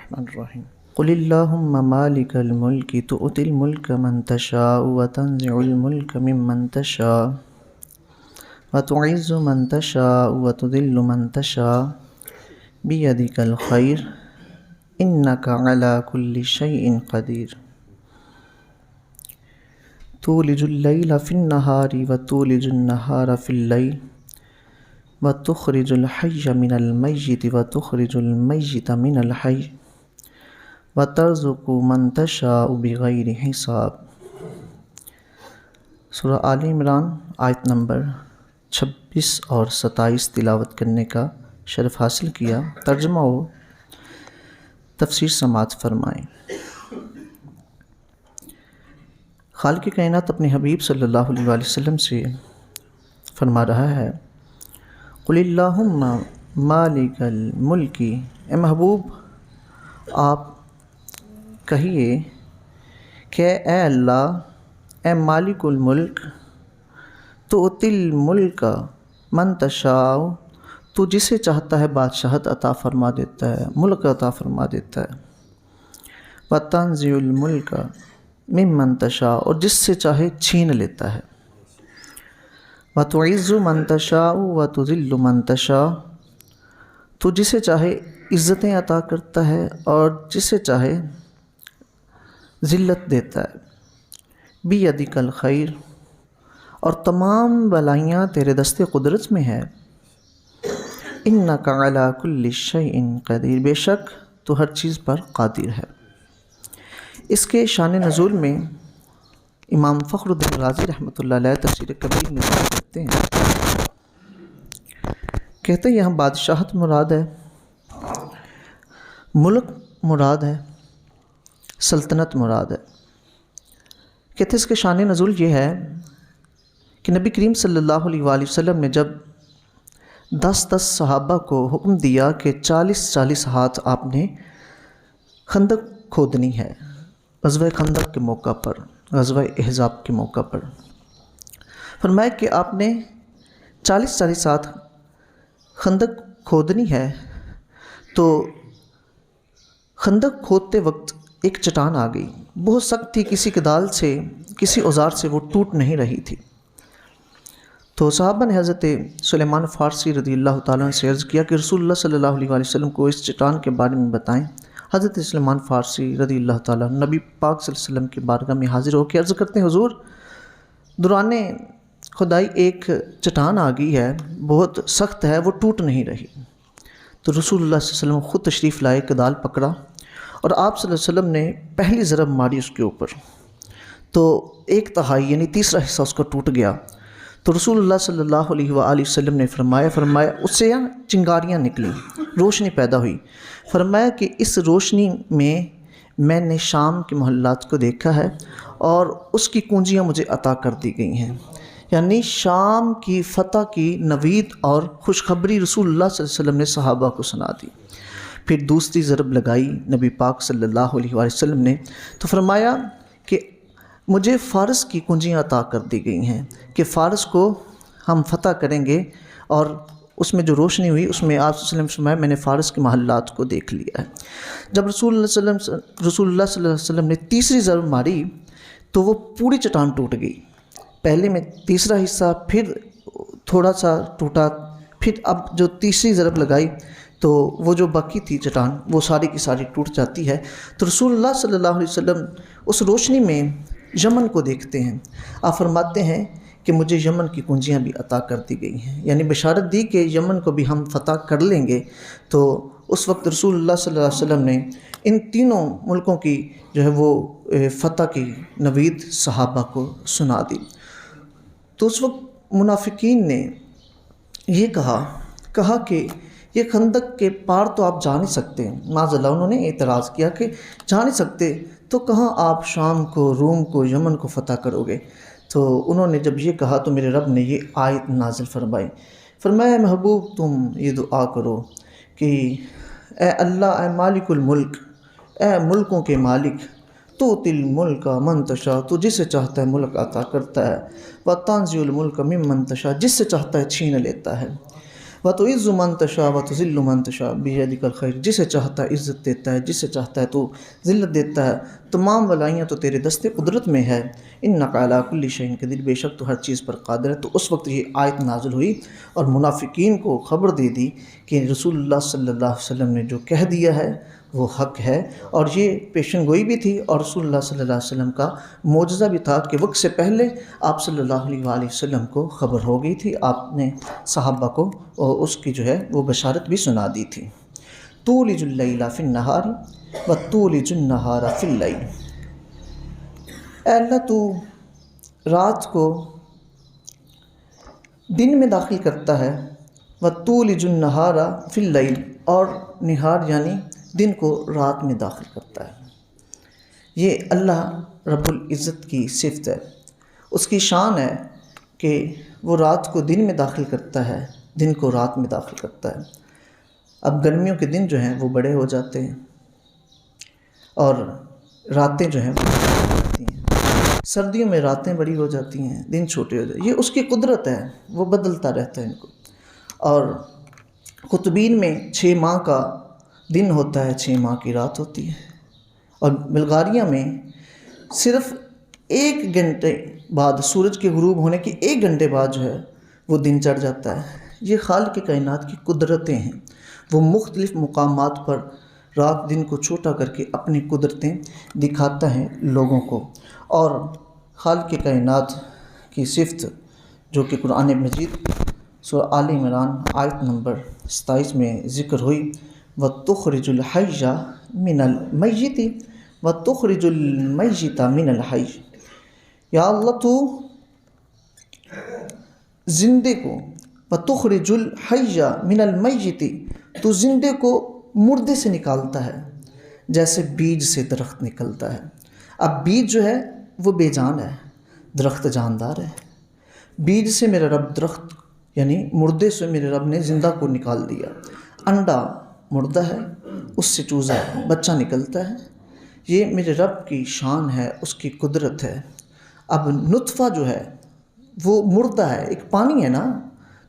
الرحمن الرحیم قل اللہم مالک الملک تؤتی الملک من تشاء وتنزع الملک ممن تشاء وتعز من تشاء وتذل من تشاء بیدک الخیر انک علی کل شیء قدیر تولج اللیل فی النہار وتولج النہار فی اللیل وتخرج الحی من المیت وتخرج المیت من الحی وترزق من تشاء بغیر حساب۔ سورہ آل عمران آیت نمبر 26 اور 27 تلاوت کرنے کا شرف حاصل کیا۔ ترجمہ و تفسیر سماعت فرمائیں۔ خالق کائنات اپنے حبیب صلی اللہ علیہ وآلہ وسلم سے فرما رہا ہے، قل اللہم مالک الملک، اے محبوب آپ کہیے کہ اے اللہ، اے مالک الملک، تؤتی الملک من تشاء، تو جسے چاہتا ہے بادشاہت عطا فرما دیتا ہے، ملک عطا فرما دیتا ہے، وتنزع الملک ممن تشاء، اور جس سے چاہے چھین لیتا ہے، وتعز من تشاء وتذل من تشاء، تو جسے چاہے عزتیں عطا کرتا ہے اور جسے چاہے ذلت دیتا ہے۔ بیدک الخیر، اور تمام بلائیاں تیرے دست قدرت میں ہے۔ انک علی کل شیء قدیر، بے شک تو ہر چیز پر قادر ہے۔ اس کے شان نزول میں امام فخر الدین رازی رحمۃ اللہ علیہ تفسیر کبیر میں ذکر کرتے ہیں، کہتے ہیں یہاں بادشاہت مراد ہے، ملک مراد ہے، سلطنت مراد ہے۔ کہتے ہیں اس کے شان نزول یہ ہے کہ نبی کریم صلی اللہ علیہ وآلہ وسلم نے جب 10 صحابہ کو حکم دیا کہ 40 ہاتھ آپ نے خندق کھودنی ہے، غزوہ خندق کے موقع پر، غزوہ احزاب کے موقع پر، فرمایا کہ آپ نے 40 ہاتھ خندق کھودنی ہے۔ تو خندق کھودتے وقت ایک چٹان آ گئی، بہت سخت تھی، کسی کدال سے، کسی اوزار سے وہ ٹوٹ نہیں رہی تھی۔ تو صحابہ نے حضرت سلیمان فارسی رضی اللہ تعالیٰ عنہ سے عرض کیا کہ رسول اللہ صلی اللہ علیہ وآلہ وسلم کو اس چٹان کے بارے میں بتائیں۔ حضرت سلیمان فارسی رضی اللہ تعالیٰ عنہ نبی پاک صلی اللہ علیہ وسلم کی بارگاہ میں حاضر ہو کے عرض کرتے ہیں، حضور دوران خدائی ایک چٹان آ گئی ہے، بہت سخت ہے، وہ ٹوٹ نہیں رہی۔ تو رسول اللہ صلی اللہ علیہ وسلم خود تشریف لائے، کدال پکڑا اور آپ صلی اللہ علیہ وسلم نے پہلی ضرب ماری اس کے اوپر، تو 1/3 یعنی تیسرا حصہ اس کا ٹوٹ گیا۔ تو رسول اللہ صلی اللہ علیہ وآلہ وسلم نے فرمایا اس سے چنگاریاں نکلیں، روشنی پیدا ہوئی۔ فرمایا کہ اس روشنی میں نے شام کے محلات کو دیکھا ہے اور اس کی کنجیاں مجھے عطا کر دی گئی ہیں، یعنی شام کی فتح کی نوید اور خوشخبری رسول اللہ صلی اللہ علیہ وسلم نے صحابہ کو سنا دی۔ پھر دوسری ضرب لگائی نبی پاک صلی اللہ علیہ وآلہ وسلم نے، تو فرمایا کہ مجھے فارس کی کنجیاں عطا کر دی گئی ہیں کہ فارس کو ہم فتح کریں گے، اور اس میں جو روشنی ہوئی اس میں آپ صلی اللہ علیہ وسلم فرمایا میں نے فارس کے محلات کو دیکھ لیا ہے۔ جب رسول اللہ صلی اللہ علیہ وسلم نے تیسری ضرب ماری تو وہ پوری چٹان ٹوٹ گئی۔ پہلے میں تیسرا حصہ، پھر تھوڑا سا ٹوٹا، پھر اب جو تیسری ضرب لگائی تو وہ جو باقی تھی چٹان وہ ساری کی ساری ٹوٹ جاتی ہے۔ تو رسول اللہ صلی اللہ علیہ وسلم اس روشنی میں یمن کو دیکھتے ہیں۔ آپ فرماتے ہیں کہ مجھے یمن کی کنجیاں بھی عطا کر دی گئی ہیں، یعنی بشارت دی کہ یمن کو بھی ہم فتح کر لیں گے۔ تو اس وقت رسول اللہ صلی اللہ علیہ وسلم نے ان تینوں ملکوں کی جو ہے وہ فتح کی نوید صحابہ کو سنا دی۔ تو اس وقت منافقین نے یہ کہا کہ یہ خندق کے پار تو آپ جا نہیں سکتے، معاذ اللہ انہوں نے اعتراض کیا کہ جا نہیں سکتے تو کہاں آپ شام کو، روم کو، یمن کو فتح کرو گے؟ تو انہوں نے جب یہ کہا تو میرے رب نے یہ آیت نازل فرمائی، فرمایا محبوب تم یہ دعا کرو کہ اے اللہ، اے مالک الملک، اے ملکوں کے مالک، تؤتی الملک من تشاء، تو جسے چاہتا ہے ملک عطا کرتا ہے، وتنزع الملک ممن تشاء، جس سے چاہتا ہے چھین لیتا ہے، وَتُعِزُّ مَن تَشَاءُ وَتُذِلُّ مَن تَشَاءُ بِيَدِكَ الْخَيْرُ، جسے چاہتا ہے عزت دیتا ہے، جسے چاہتا ہے تو ذلت دیتا ہے، تمام ولائیاں تو تیرے دست قدرت میں ہے۔ اِنَّكَ عَلَىٰ كُلِّ شَيْءٍ قَدِيرٌ، بے شک تو ہر چیز پر قادر ہے۔ تو اس وقت یہ آیت نازل ہوئی اور منافقین کو خبر دے دی کہ رسول اللہ صلی اللہ علیہ وسلم نے جو کہہ دیا ہے وہ حق ہے، اور یہ پیشن گوئی بھی تھی، اور رسول اللہ صلی اللہ علیہ وسلم کا معجزہ بھی تھا کہ وقت سے پہلے آپ صلی اللہ علیہ وآلہ وسلم کو خبر ہو گئی تھی، آپ نے صحابہ کو اس کی جو ہے وہ بشارت بھی سنا دی تھی۔ تولج اللیل فی النہار وتولج النہار فی اللیل، اے اللہ تو رات کو دن میں داخل کرتا ہے، وتولج النہار فی اللیل، اور نہار یعنی دن کو رات میں داخل کرتا ہے۔ یہ اللہ رب العزت کی صفت ہے، اس کی شان ہے کہ وہ رات کو دن میں داخل کرتا ہے، دن کو رات میں داخل کرتا ہے۔ اب گرمیوں کے دن جو ہیں وہ بڑے ہو جاتے ہیں اور راتیں جو ہیں وہ چھوٹی ہو جاتی ہیں، سردیوں میں راتیں بڑی ہو جاتی ہیں، دن چھوٹے ہو جاتے ہیں۔ یہ اس کی قدرت ہے، وہ بدلتا رہتا ہے ان کو۔ اور قطبین میں 6 ماہ کا دن ہوتا ہے، 6 ماہ کی رات ہوتی ہے، اور بلغاریہ میں صرف 1 گھنٹے بعد، سورج کے غروب ہونے کے 1 گھنٹے بعد جو ہے وہ دن چڑھ جاتا ہے۔ یہ خالق کائنات کی قدرتیں ہیں، وہ مختلف مقامات پر رات دن کو چھوٹا کر کے اپنی قدرتیں دکھاتا ہے لوگوں کو۔ اور خالق کائنات کی صفت جو کہ قرآن مجید سورہ آل عمران آیت نمبر 27 میں ذکر ہوئی، وَتُخْرِجُ الْحَيَّ مِنَ الْمَيِّتِ وَتُخْرِجُ الْمَيِّتَ مِنَ الْحَيِّ، یا اللہ تو زندے کو، وَتُخْرِجُ الْحَيَّ مِنَ الْمَيِّتِ، تو زندے کو مردے سے نکالتا ہے جیسے بیج سے درخت نکلتا ہے۔ اب بیج جو ہے وہ بے جان ہے، درخت جاندار ہے۔ بیج سے میرا رب درخت یعنی مردے سے میرے رب نے زندہ کو نکال دیا۔ انڈا مردہ ہے، اس سے چوزا بچہ نکلتا ہے۔ یہ میرے رب کی شان ہے، اس کی قدرت ہے۔ اب نطفہ جو ہے وہ مردہ ہے، ایک پانی ہے نا،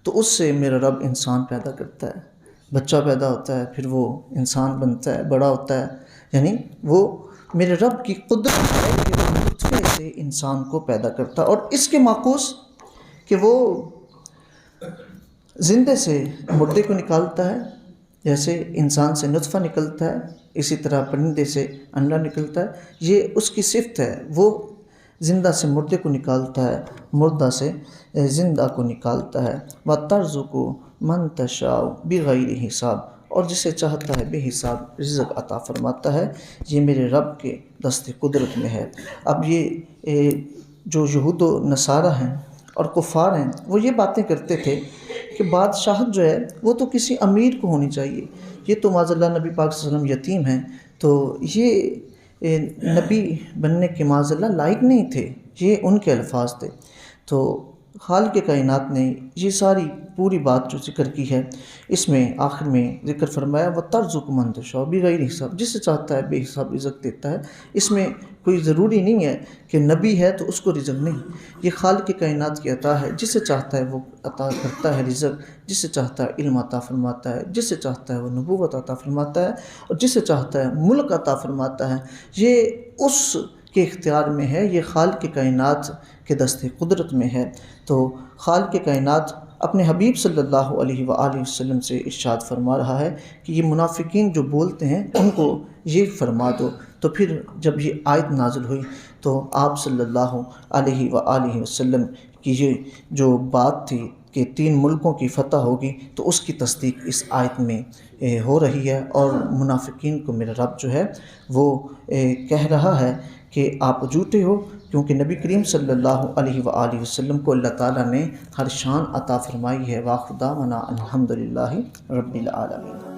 تو اس سے میرا رب انسان پیدا کرتا ہے، بچہ پیدا ہوتا ہے، پھر وہ انسان بنتا ہے، بڑا ہوتا ہے۔ یعنی وہ میرے رب کی قدرت ہے کہ وہ نطفے سے انسان کو پیدا کرتا ہے، اور اس کے معکوس کہ وہ زندے سے مردے کو نکالتا ہے، جیسے انسان سے نطفہ نکلتا ہے اسی طرح پرندے سے انڈا نکلتا ہے۔ یہ اس کی صفت ہے، وہ زندہ سے مردے کو نکالتا ہے، مردہ سے زندہ کو نکالتا ہے۔ وَتَرْزُقُ مَن تَشَاءُ بِغَيْرِ حساب، اور جسے چاہتا ہے بے حساب رزق عطا فرماتا ہے۔ یہ میرے رب کے دست قدرت میں ہے۔ اب یہ جو یہود و نصارہ ہیں اور کفار ہیں، وہ یہ باتیں کرتے تھے کہ بادشاہت جو ہے وہ تو کسی امیر کو ہونی چاہیے، یہ تو معاذ اللہ نبی پاک صلی اللہ علیہ وسلم یتیم ہیں، تو یہ نبی بننے کے معاذ اللہ لائق نہیں تھے، یہ ان کے الفاظ تھے۔ تو خالق کائنات نے یہ ساری پوری بات جو ذکر کی ہے، اس میں آخر میں ذکر فرمایا وَتَرْزُقُ مَن تَشَاءُ بِغَيْرِ حساب، جسے چاہتا ہے بے حساب رزق دیتا ہے۔ اس میں کوئی ضروری نہیں ہے کہ نبی ہے تو اس کو رزق نہیں، یہ خالق کائنات کی عطا ہے، جسے چاہتا ہے وہ عطا کرتا ہے رزق، جسے چاہتا ہے علم عطا فرماتا ہے، جسے چاہتا ہے وہ نبوت عطا فرماتا ہے، اور جسے چاہتا ہے ملک عطا فرماتا ہے۔ یہ اس کے اختیار میں ہے، یہ خالق کائنات کے دست قدرت میں ہے۔ تو خالق کائنات اپنے حبیب صلی اللہ علیہ وآلہ وسلم سے ارشاد فرما رہا ہے کہ یہ منافقین جو بولتے ہیں ان کو یہ فرما دو۔ تو پھر جب یہ آیت نازل ہوئی تو آپ صلی اللہ علیہ وآلہ وسلم کی یہ جو بات تھی کہ 3 ملکوں کی فتح ہوگی، تو اس کی تصدیق اس آیت میں ہو رہی ہے، اور منافقین کو میرا رب جو ہے وہ کہہ رہا ہے کہ آپ جھوٹے ہو، کیونکہ نبی کریم صلی اللہ علیہ وآلہ وسلم کو اللہ تعالیٰ نے ہر شان عطا فرمائی ہے۔ وآخر دعوانا الحمدللہ رب العالمین۔